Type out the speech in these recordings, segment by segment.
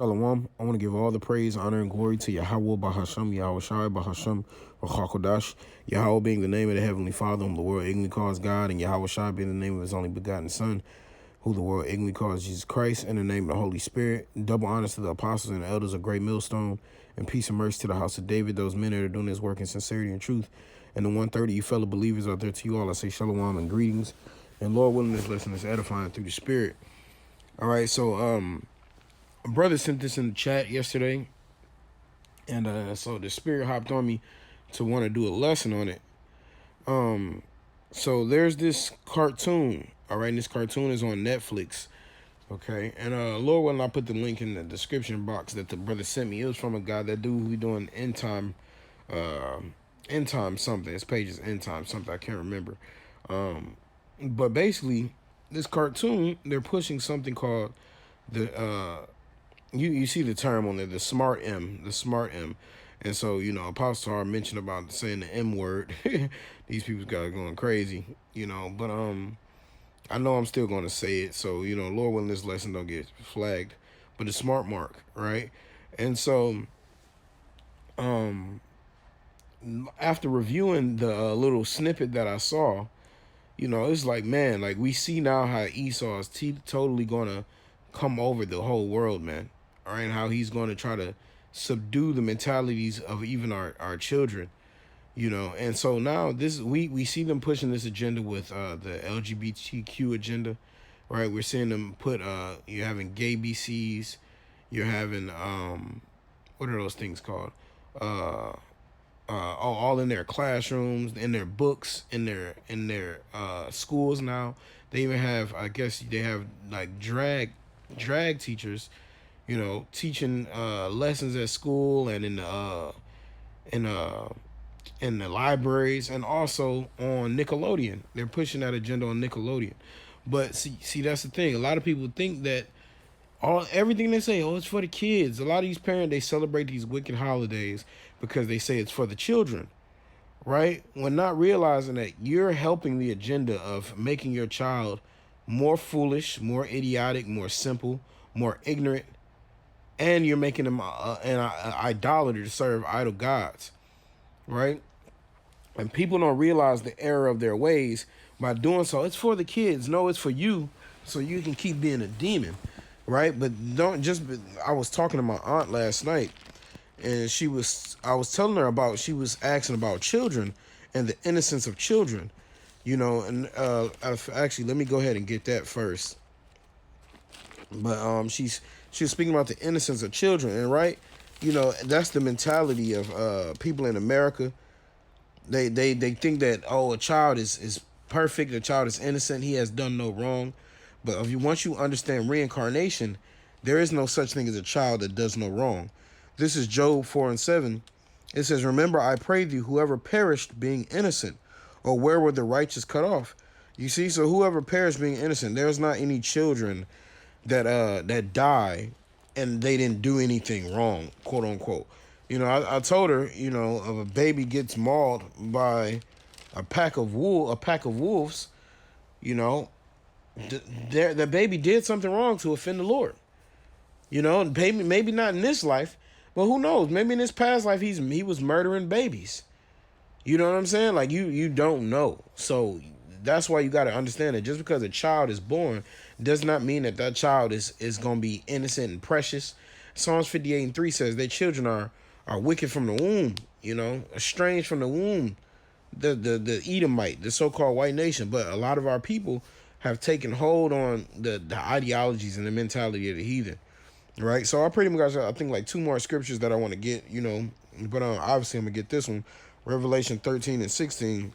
Shalom. I want to give all the praise, honor, and glory to Yahweh Bahasham, Yahweh Shai Bahasham, Rachakodash. Yahweh being the name of the Heavenly Father, whom the world ignorantly calls God, and Yahweh Shai being the name of his only begotten Son, who the world ignorantly calls Jesus Christ, in the name of the Holy Spirit. Double honors to the apostles and the elders of Great Millstone, and peace and mercy to the house of David, those men that are doing this work in sincerity and truth. And the 130, you fellow believers out there, to you all, I say shalom and greetings. And Lord willing, this lesson is edifying through the Spirit. All right, so a brother sent this in the chat yesterday, and so the Spirit hopped on me to want to do a lesson on it. So there's this cartoon, all right, and this cartoon is on Netflix, okay, and Lord willing, I put the link in the description box that the brother sent me. It was from a guy, that dude who doing end time something. His page is end time something, I can't remember. But basically, this cartoon, they're pushing something called the you see the term on there, the smart M. And so, Apostle Har mentioned about saying the M word. These people got going crazy, but I know I'm still going to say it. So, Lord willing, this lesson don't get flagged. But the smart mark, right? And so, after reviewing the little snippet that I saw, it's like, man, like we see now how Esau is totally going to come over the whole world, man. All right, how he's going to try to subdue the mentalities of even our children, And so now we see them pushing this agenda with the LGBTQ agenda, right? We're seeing them put you're having gay BCs, you're having what are those things called? All in their classrooms, in their books, in their schools now. They even have, I guess, they have like drag teachers, teaching lessons at school and in the libraries, and also on Nickelodeon. They're pushing that agenda on Nickelodeon. But see, that's the thing. A lot of people think that everything they say, it's for the kids. A lot of these parents, they celebrate these wicked holidays because they say it's for the children, right? When not realizing that you're helping the agenda of making your child more foolish, more idiotic, more simple, more ignorant, and you're making them an idolater to serve idol gods, right? And people don't realize the error of their ways by doing so. It's for the kids. No, it's for you, so you can keep being a demon, right? But don't just. I was talking to my aunt last night, and I was telling her about. She was asking about children and the innocence of children, And actually, let me go ahead and get that first. But she was speaking about the innocence of children, and right, that's the mentality of people in America. They think that, a child is perfect, a child is innocent, he has done no wrong. But once you understand reincarnation, there is no such thing as a child that does no wrong. This is Job 4:7. It says, "Remember, I pray thee, whoever perished being innocent, or where were the righteous cut off?" You see, so whoever perished being innocent, there's not any children that die and they didn't do anything wrong, quote unquote. I told her, if a baby gets mauled by a pack of wolves, the baby did something wrong to offend the Lord. Maybe not in this life, but who knows? Maybe in this past life he was murdering babies. You know what I'm saying? Like you don't know. So that's why you got to understand that just because a child is born does not mean that child is going to be innocent and precious. Psalms 58:3 says their children are wicked from the womb, estranged from the womb. The Edomite, the so-called white nation. But a lot of our people have taken hold on the ideologies and the mentality of the heathen. Right. So I pretty much got, I think, like two more scriptures that I want to get, but obviously I'm going to get this one. Revelation 13:16.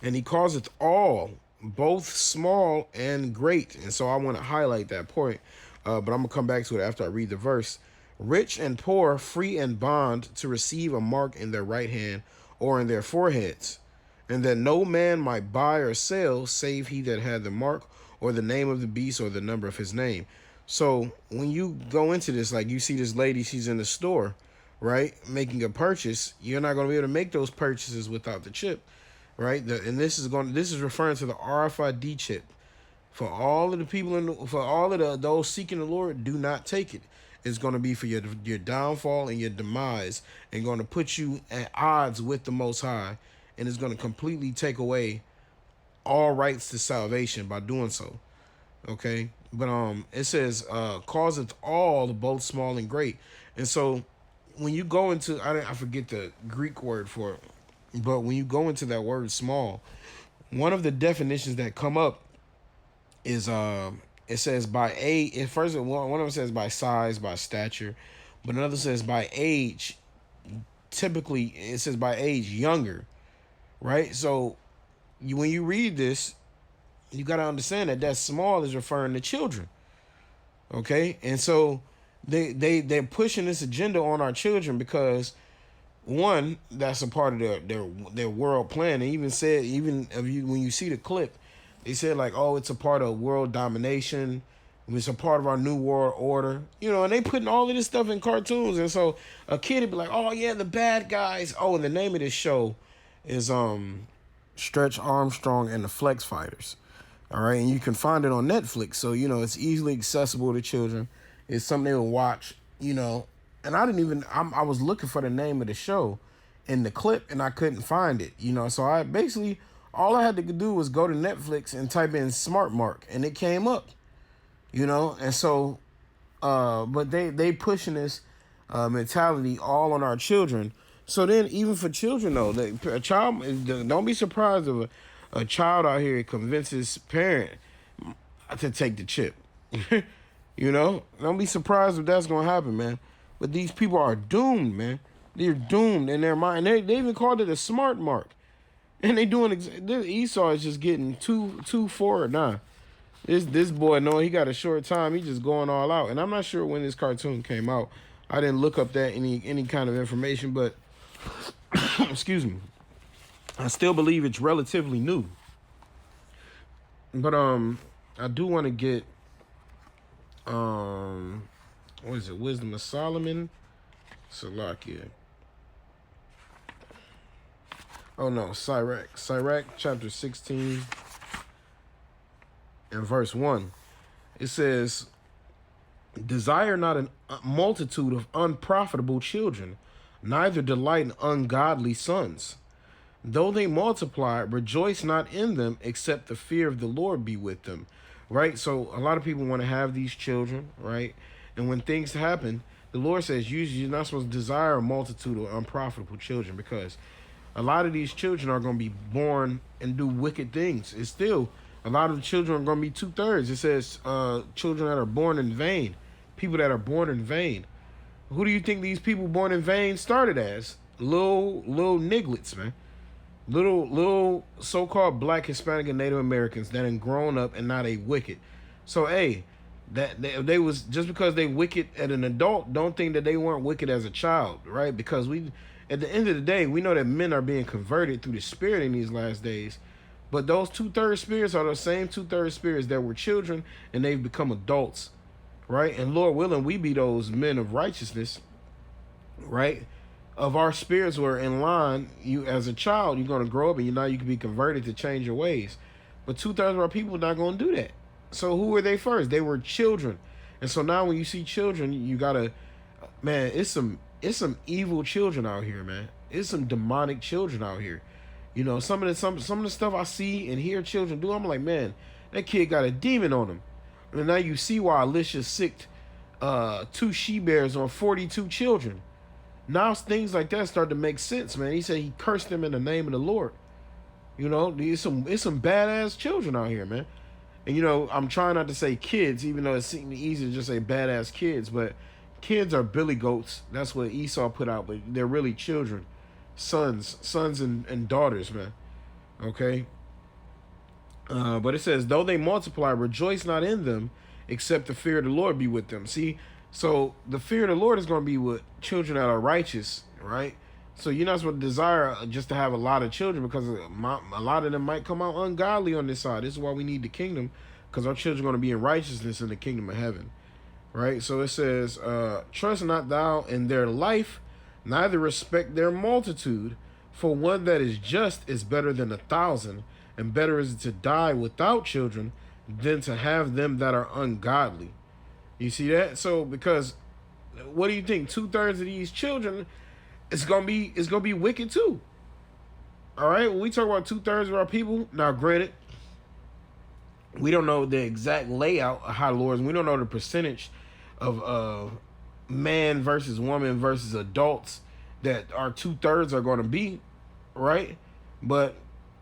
And he causeth all, both small and great. And so I want to highlight that point. But I'm going to come back to it after I read the verse. Rich and poor, free and bond, to receive a mark in their right hand or in their foreheads. And that no man might buy or sell, save he that had the mark or the name of the beast or the number of his name. So when you go into this, like you see this lady, she's in the store, right, making a purchase. You're not going to be able to make those purchases without the chip, right? And this is referring to the RFID chip For all of the people for all of those seeking the Lord, do not take it. It's going to be for your downfall and your demise, and going to put you at odds with the Most High, and it's going to completely take away all rights to salvation by doing so. Okay, but it says causeth all, both small and great. And so when you go into, I forget the Greek word for it, but when you go into that word small, one of the definitions that come up is it says by age. At first, one of them says by size, by stature, but another says by age. Typically, it says by age younger, right? So when you read this, you got to understand that small is referring to children. Okay, and so they're pushing this agenda on our children because, one, that's a part of their world plan. They even said, when you see the clip, they said like, oh, it's a part of world domination. It's a part of our new world order, and they putting all of this stuff in cartoons. And so a kid would be like, oh yeah, the bad guys. Oh, and the name of this show is Stretch Armstrong and the Flex Fighters. All right, and you can find it on Netflix, so it's easily accessible to children. It's something they will watch, and I was looking for the name of the show in the clip, and I couldn't find it, So I basically, all I had to do was go to Netflix and type in Smart Mark, and it came up, And so, but they pushing this mentality all on our children. So then, even for children though, a child, don't be surprised if a child out here convinces parent to take the chip. Don't be surprised if that's gonna happen, man. But these people are doomed, man. They're doomed in their mind. They even called it a smart mark, and they doing Esau is just getting too forward now. This boy, knowing he got a short time, he just going all out. And I'm not sure when this cartoon came out. I didn't look up that any kind of information, but excuse me. I still believe it's relatively new. But I do want to get what is it? Wisdom of Solomon? Salakia. Oh no, Sirach. Sirach chapter 16 and verse 1. It says, desire not a multitude of unprofitable children, neither delight in ungodly sons. Though they multiply, rejoice not in them, except the fear of the Lord be with them. Right? So a lot of people want to have these children, right? And when things happen, the Lord says you're not supposed to desire a multitude of unprofitable children, because a lot of these children are going to be born and do wicked things. It's still, a lot of the children are going to be 2/3. It says children that are born in vain, people that are born in vain. Who do you think these people born in vain started as? Little nigglets, man. Little so-called Black, Hispanic, and Native Americans that have grown up and now they wicked. So hey, that they was, just because they wicked at an adult, don't think that they weren't wicked as a child, right? Because at the end of the day, we know that men are being converted through the Spirit in these last days. But those 2/3 spirits are the same 2/3 spirits that were children and they've become adults, right? And Lord willing, we be those men of righteousness, right? Of our spirits were in line. You, as a child, you're going to grow up and you can be converted to change your ways. But 2/3 of our people are not going to do that. So who were they first? They were children. And so now when you see children, you got to, man, it's some evil children out here, man. It's some demonic children out here. Some of the stuff I see and hear children do, I'm like, man, that kid got a demon on him. And now you see why Elisha sicked 2 she-bears on 42 children. Now things like that start to make sense, man. He said he cursed them in the name of the Lord. It's some badass children out here, man. And I'm trying not to say kids, even though it seems easy to just say badass kids, but kids are billy goats. That's what Esau put out, but they're really children. Sons and daughters, man. Okay. But it says, though they multiply, rejoice not in them, except the fear of the Lord be with them. See, so the fear of the Lord is going to be with children that are righteous, right? So you're not supposed to desire just to have a lot of children, because a lot of them might come out ungodly on this side. This is why we need the kingdom, because our children are going to be in righteousness in the kingdom of heaven, right? So it says, trust not thou in their life, neither respect their multitude, for one that is just is better than 1,000, and better is it to die without children than to have them that are ungodly. You see that? So because what do you think? 2/3 of these children it's gonna be wicked too. All right. When we talk about 2/3 of our people, now granted, we don't know the exact layout of how lords. We don't know the percentage of man versus woman versus adults that our 2/3 are going to be, right? But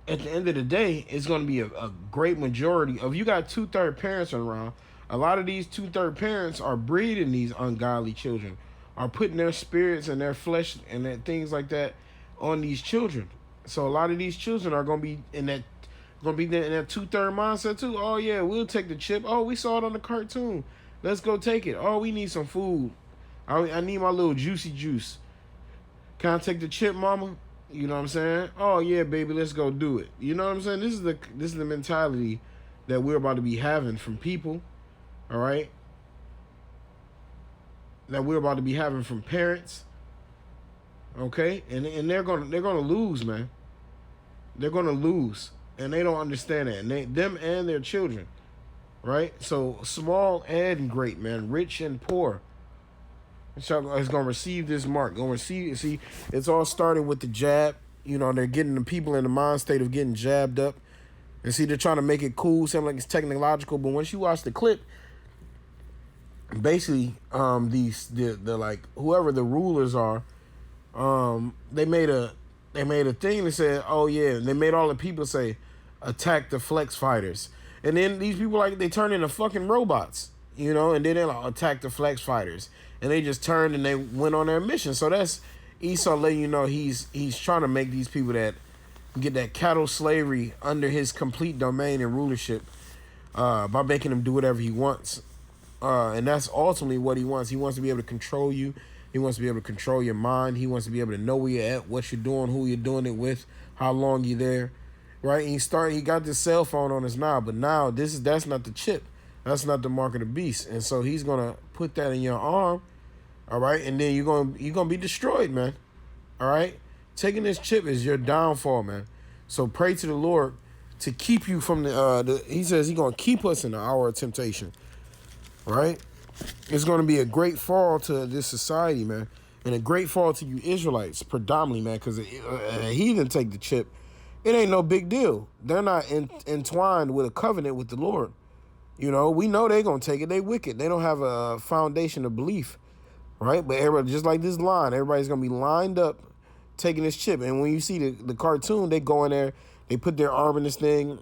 at the end of the day, it's going to be a great majority of you got 2/3 parents around. A lot of these 2/3 parents are breeding these ungodly children, are putting their spirits and their flesh and that, things like that on these children. So a lot of these children are going to be in that 2/3 mindset too. Oh yeah, we'll take the chip. Oh, we saw it on the cartoon. Let's go take it. Oh, we need some food. I need my little juicy juice. Can I take the chip, mama? You know what I'm saying? Oh yeah, baby, let's go do it. You know what I'm saying? This is the mentality that we're about to be having from people. All right, that we're about to be having from parents. Okay, and they're gonna lose, man. They're gonna lose, and they don't understand that. And them and their children, right? So small and great, man, rich and poor, is gonna receive this mark. Gonna receive. See, it's all started with the jab. You know, they're getting the people in the mind state of getting jabbed up, and see, they're trying to make it cool, sound like it's technological. But once you watch the clip, basically, the like whoever the rulers are, they made a thing that said, oh yeah, and they made all the people say, attack the flex fighters, and then these people like they turn into fucking robots, you know, and then they like attack the flex fighters, and they just turned and they went on their mission. So that's Esau letting you know he's trying to make these people that get that cattle slavery under his complete domain and rulership, by making him do whatever he wants. And that's ultimately what he wants. He wants to be able to control you. He wants to be able to control your mind. He wants to be able to know where you're at, what you're doing, who you're doing it with, how long you're there, right? And he got this cell phone on us now, but now that's not the chip. That's not the mark of the beast. And so he's gonna put that in your arm, all right? And then you're gonna be destroyed, man. All right? Taking this chip is your downfall, man. So pray to the Lord to keep you from he says he's gonna keep us in the hour of temptation. Right? It's going to be a great fall to this society, man. And a great fall to you Israelites, predominantly, man, because a heathen take the chip. It ain't no big deal. They're not entwined with a covenant with the Lord. You know, we know they're going to take it. They wicked. They don't have a foundation of belief, right? But everybody, just like this line, everybody's going to be lined up taking this chip. And when you see the cartoon, they go in there, they put their arm in this thing,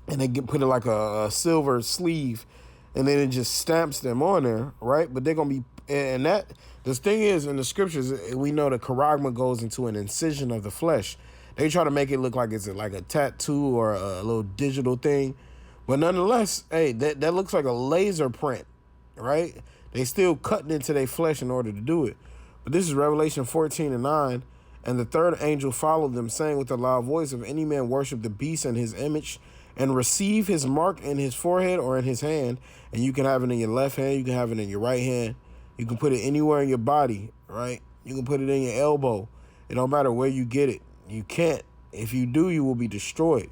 and they put it like a silver sleeve, and then it just stamps them on there, right? But they're going to be, and that, the thing is, in the scriptures, we know the charagma goes into an incision of the flesh. They try to make it look like it's like a tattoo or a little digital thing. But nonetheless, hey, that looks like a laser print, right? They still cutting into their flesh in order to do it. But this is Revelation 14:9. And the third angel followed them, saying with a loud voice, if any man worship the beast and his image, and receive his mark in his forehead or in his hand, and you can have it in your left hand, you can have it in your right hand, you can put it anywhere in your body, right? You can put it in your elbow. It don't matter where you get it. You can't. If you do, you will be destroyed.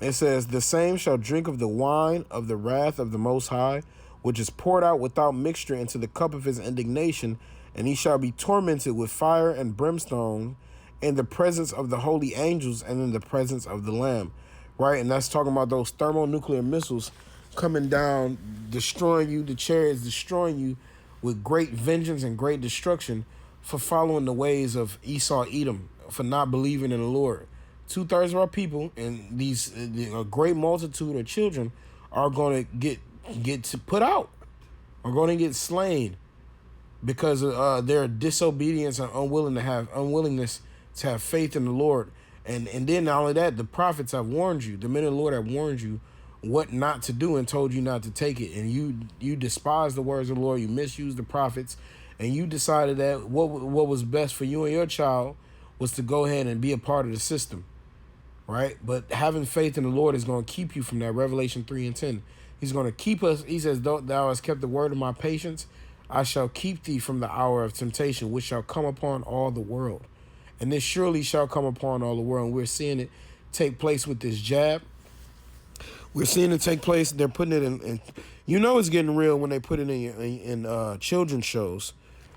It says, the same shall drink of the wine of the wrath of the Most High, which is poured out without mixture into the cup of his indignation, and he shall be tormented with fire and brimstone in the presence of the holy angels and in the presence of the Lamb. Right, and that's talking about those thermonuclear missiles coming down, destroying you, the chariots destroying you with great vengeance and great destruction for following the ways of Esau, Edom, for not believing in the Lord. 2/3 of our people and a great multitude of children are going to get to put out, are going to get slain because of their disobedience and unwillingness to have faith in the Lord. And then not only that, the prophets have warned you. The men of the Lord have warned you what not to do and told you not to take it. And you despise the words of the Lord. You misuse the prophets. And you decided that what was best for you and your child was to go ahead and be a part of the system. Right? But having faith in the Lord is going to keep you from that. Revelation 3:10. He's going to keep us. He says, thou hast kept the word of my patience. I shall keep thee from the hour of temptation, which shall come upon all the world. And this surely shall come upon all the world. And we're seeing it take place with this jab. We're seeing it take place. They're putting it in you know it's getting real when they put it in children's shows,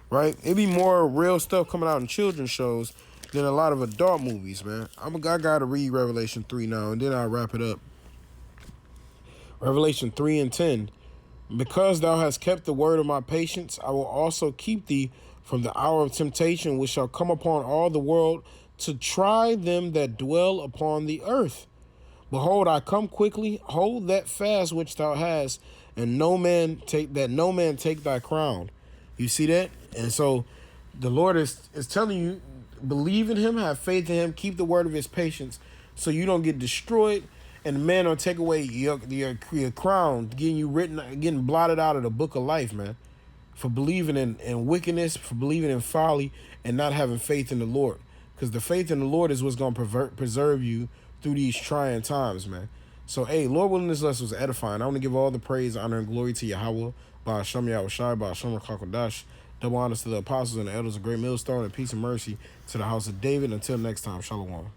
right? It be more real stuff coming out in children's shows than a lot of adult movies, man. I gotta read Revelation 3 now, and then I'll wrap it up. Revelation 3 and 10. Because thou hast kept the word of my patience, I will also keep thee from the hour of temptation which shall come upon all the world to try them that dwell upon the earth. Behold, I come quickly. Hold that fast which thou hast, and no man take thy crown. You see that? And so the Lord is telling you, believe in him, have faith in him, keep the word of his patience, so you don't get destroyed, and man don't take away your crown, getting blotted out of the book of life, man, for believing in wickedness, for believing in folly, and not having faith in the Lord. Because the faith in the Lord is what's going to preserve you through these trying times, man. So, hey, Lord willing, this lesson was edifying. I want to give all the praise, honor, and glory to Yahweh, by Hashem Yahushai, by Hashem Kakodash. Double honors to the apostles and the elders of Great Millstone, and peace and mercy to the house of David. Until next time, Shalom.